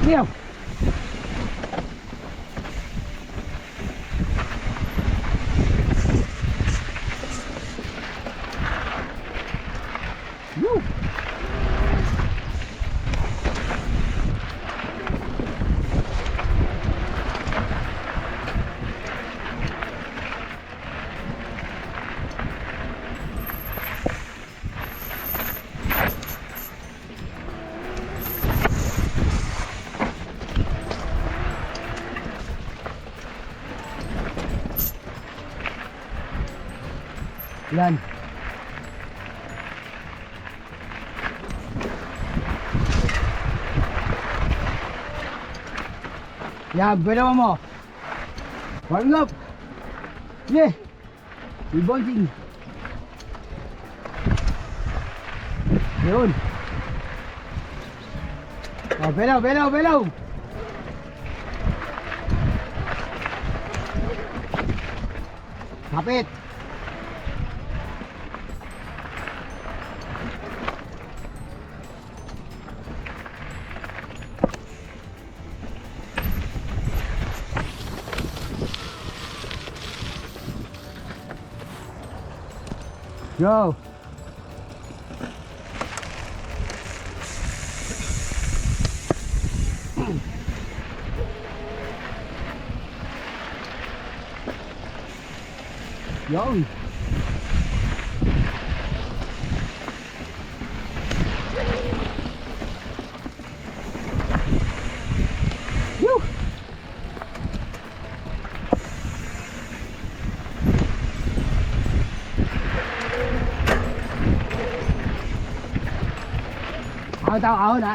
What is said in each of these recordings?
Meow. Woo. Yan. Yan, ginawa mo. Warm up. Yeah. Rebonding. Yun. Oh, belaw, belaw, belaw. Kapit. Go. Yo. Woo. Tao ahon ha.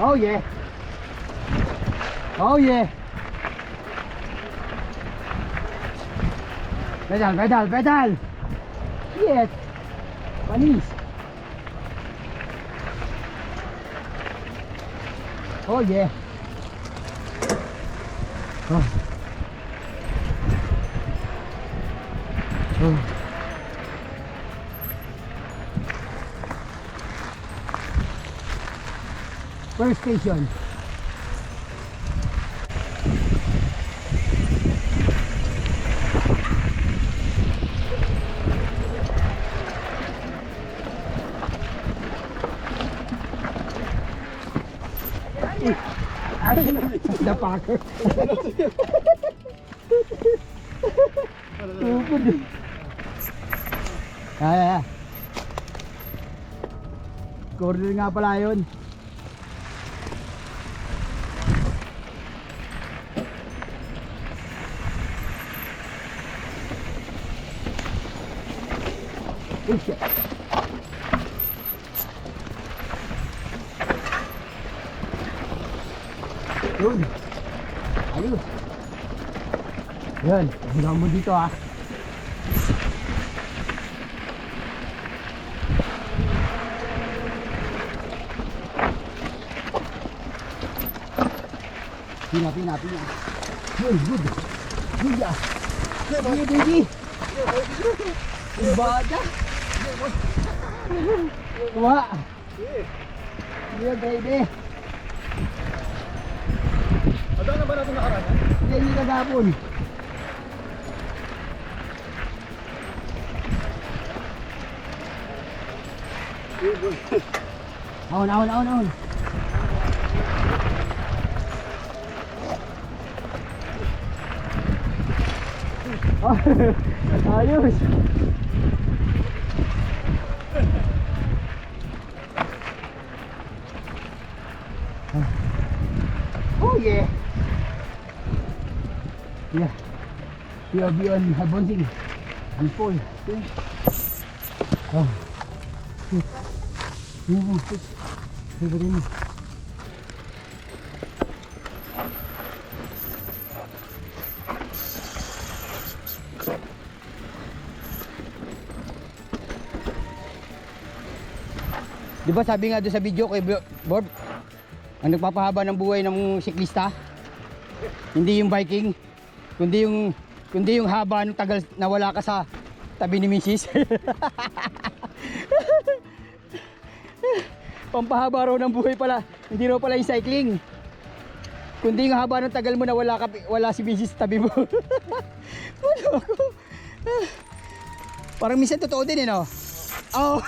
Oh yeah. Oh yeah. Pedal, pedal, pedal. Yes. Panis. Oh yeah. Oh. Oh. First station. The Packer. Kaya. Corner nga pala yun. Oh shit. Yun. Ayos. Yan. Hanggang mo dito ah. Pina. Good. Good ya. Yeah, baby. Ibadah. Tua. Yeah, baby. Ada na ba natin nakaraan? Hindi kagapon. Ahon. Ayos. Oh yeah. Yeah. POV on Habonsing. Before. Oh. Move. Di ba sabi nga doon sa video kay Bob, Ang nagpapahaba ng buhay ng siklista, hindi yung biking, kundi yung haba ng tagal na wala ka sa tabi ni Mrs. Pampahaba raw ng buhay pala, hindi raw pala yung cycling, kundi yung haba ng tagal mo na wala si Mrs. sa tabi mo. Ano ako? Parang minsan totoo din eh, no? Oh,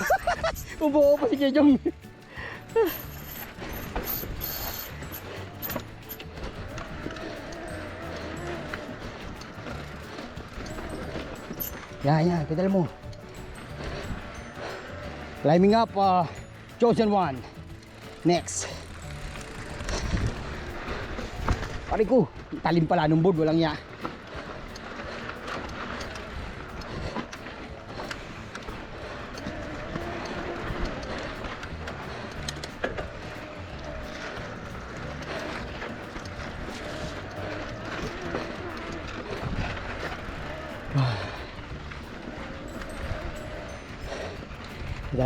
umuo pa si Kejong. Yan, pedal mo. Climbing up, chosen one. Next. Pare ko, talim pala ng board, walang ya.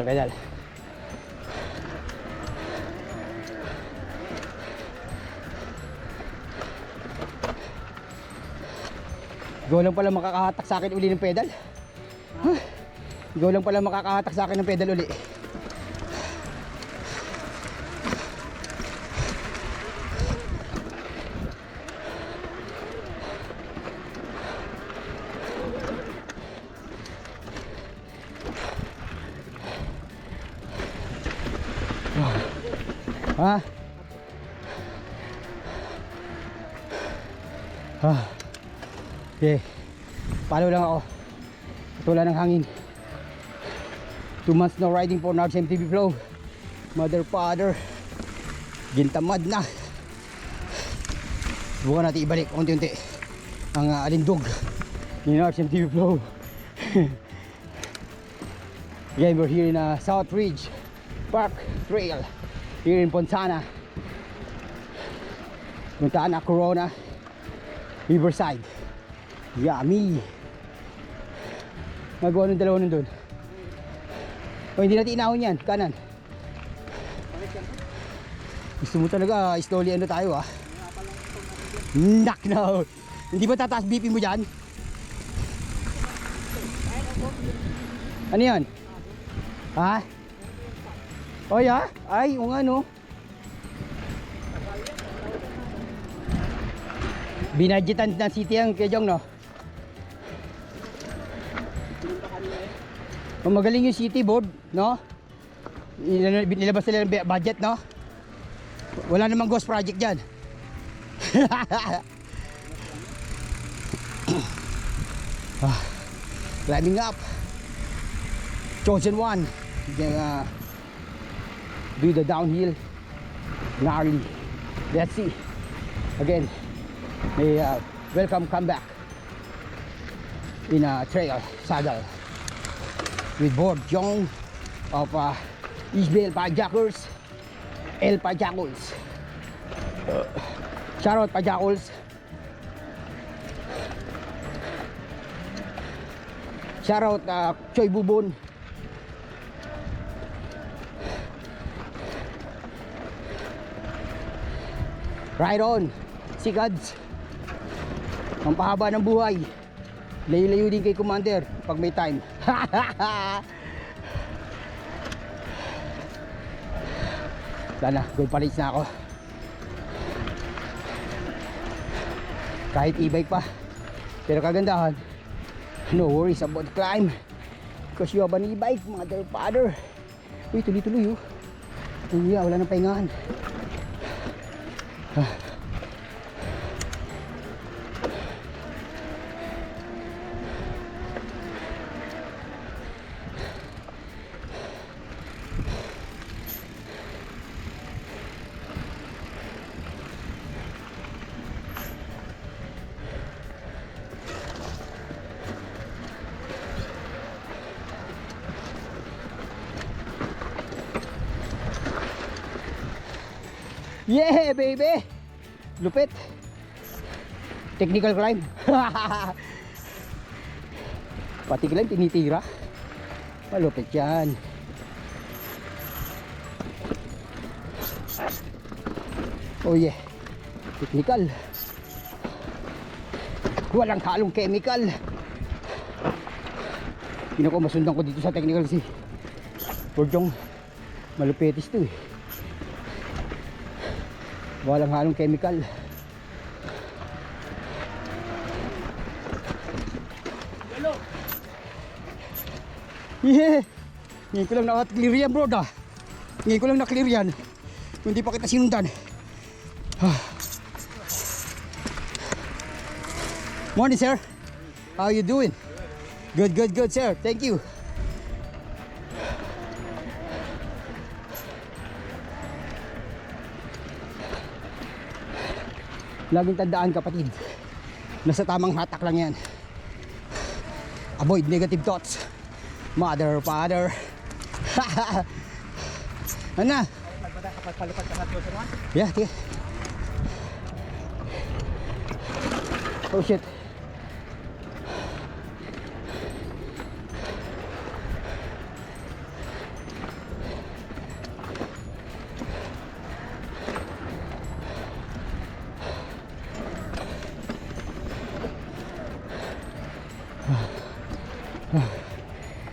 Pedal. Ikaw lang pala makakahatak sa akin uli ng pedal. Huh? Ikaw lang pala makakahatak sa akin ng pedal uli. Ha? Okay. Palo lang ako. Tula ng hangin. 2 months no riding for Nards MTB Flow. Mother father. Gintamad na. Subukan natin ibalik unti-unti ang alindog ni Nards MTB Flow. Again, we're here in South Ridge Park Trail here in Pontana, Corona, Riverside. Yummy. Magawa ng dalawa nun doon. O hindi natin inahon yan, kanan. Gusto mo talaga slowly ano tayo ah. Knock now. Hindi ba tataas BP mo dyan? Ano yan? Ha? Oh ya? Ay, o nga no. Binadgetan ng city ang Kejong no. Magaling yung city board, no? Nilabas nila ng budget, no? Wala namang ghost project dyan. Climbing up. Chosen one. Do the downhill. Gnarly. Let's see. Again, a welcome comeback in a trail saddle with board Jong of Isbel Pajakers, El Pajakuls. Shout out Pajakuls. Shout out Choy Bubon. Right on, Sikads. Ang pahaba ng buhay. Layo-layo din kay Commander pag may time. Wala na, goal palace na ako. Kahit e-bike pa. Pero kagandahan, no worries about the climb. Because you have an e-bike, mother father. Uy, tuloy-tuloy oh. Uy, wala nang pahingahan. Yeah, baby! Lupit! Technical climb! Pati climb, tinitira. Malupit yan. Oh yeah. Technical. Walang halong chemical. Pinako masundan ko dito sa technical si Pordong malupitis to eh. Walang halong chemical. Yeah. Ngayon ko lang na-clear yan bro da. Ngayon ko lang na-clear yan. Kung hindi pa kita sinundan. Morning sir. How you doing? Good, good, good sir. Thank you. Laging tandaan kapatid. Nasa tamang hatak lang yan. Avoid negative thoughts. Mother, father. Ano na? Palipad ka na chosen one? Yeah, yeah. Oh shit.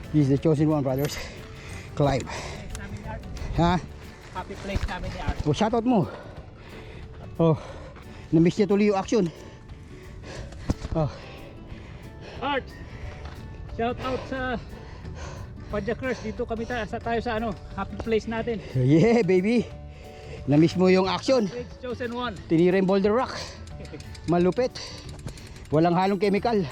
This is the chosen one, brothers. Climb. Ha? Happy place namin ni Art. Oh, shoutout mo. Oh, na-miss niya tuloy yung action. Oh, Art! Shout out sa Padjakers. Dito kami tayo sa ano, happy place natin. yeah, baby. Na-miss mo yung action. It's chosen one. Tinira yung boulder rock. Malupit. Walang halong chemical.